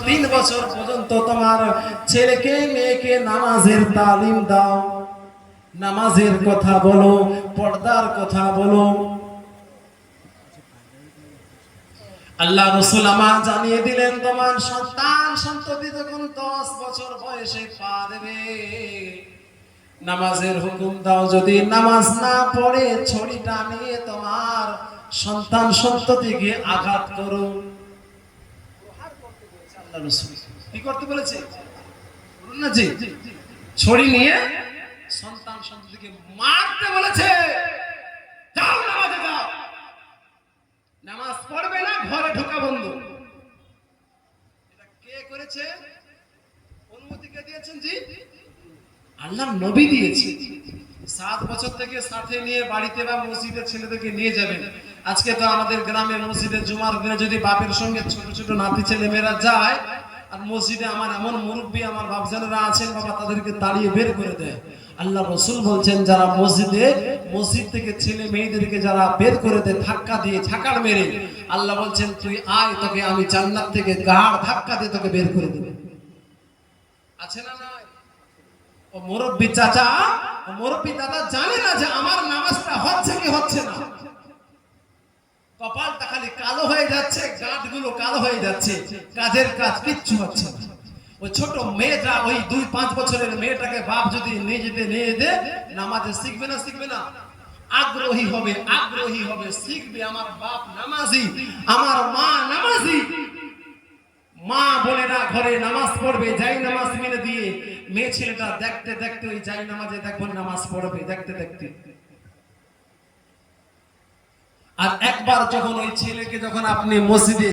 3 বছর পর্যন্ত তোমার ছেলেকে মেয়েকে নামাজের তালিম দাও, নামাজের কথা বলো, পর্দার কথা বলো। আল্লাহ রাসূল আমার জানিয়ে দিলেন, তোমার সন্তান সন্ততি যখন 10 বছর বয়সে পা দেবে, নামাজের হুকুম দাও। যদি নামাজ না পড়ে ছড়িটা নিয়ে তোমার সন্তান সন্ততিকে আঘাত করো। আল্লাহ রাসূল কি করতে বলেছে বলুন না জি, ছড়ি নিয়ে সন্তান সন্ততিকে মারতে বলেছে। যাও নামাজে যাও, নামাজ পড়বে না, ঘরে ঢোকা বন্ধ। এটা কে করেছে? অনুমতি কে দিয়েছেন? জি, আল্লাহর নবী দিয়েছে। 7 বছর থেকে সাথে নিয়ে বাড়িতে বা মসজিদে ছেলেদেরকে নিয়ে যাবেন। আজকে তো আমাদের গ্রামে মসজিদে জুমার দিনে যদি বাপের সঙ্গে ছোট ছোট নাতি ছেলে মেয়েরা যায়, আর মসজিদে আমার এমন মুরব্বী আমার বাপজানেরা আছেন, বাবা তাদেরকে তাড়িয়ে বের করে দেয়। আল্লাহ রাসূল বলছেন, যারা মসজিদ থেকে ছেলে মেয়েদেরকে যারা বের করে দেয় ধাক্কা দিয়ে ঝাঁকার মেরে, আল্লাহ বলছেন তুই আয়, তোকে আমি জান্নাত থেকে গাড় ধাক্কা দিয়ে তোকে বের করে দেব। আছে না? ও মুরব্বী চাচা, ও মুরব্বী দাদা জানে না যে আমার নামাজটা হচ্ছে কি হচ্ছে না। কপালটা খালি কালো হয়ে যাচ্ছে, গাঁটগুলো কালো হয়ে যাচ্ছে, কাজের কাজ কিচ্ছু হচ্ছে না। ওই ছোট মেয়েটা, ওই 2-5 বছরের মেয়েটাকে বাপ যদি নিয়ে যেতে নামাজে শিখবে না? শিখবে না? আগ্রহী হবে, শিখবে। আমার বাপ নামাজি, আমার মা নামাজি। মা বোনেরা ঘরে নামাজ পড়বে, যাই নামাজ মেনে দিয়ে মেয়ে ছেলেটা দেখতে দেখতে ওই যাই নামাজে দেখবো নামাজ পড়বে দেখতে দেখতে। আর একবার যখন ওই ছেলেকে যখন আপনি মসজিদে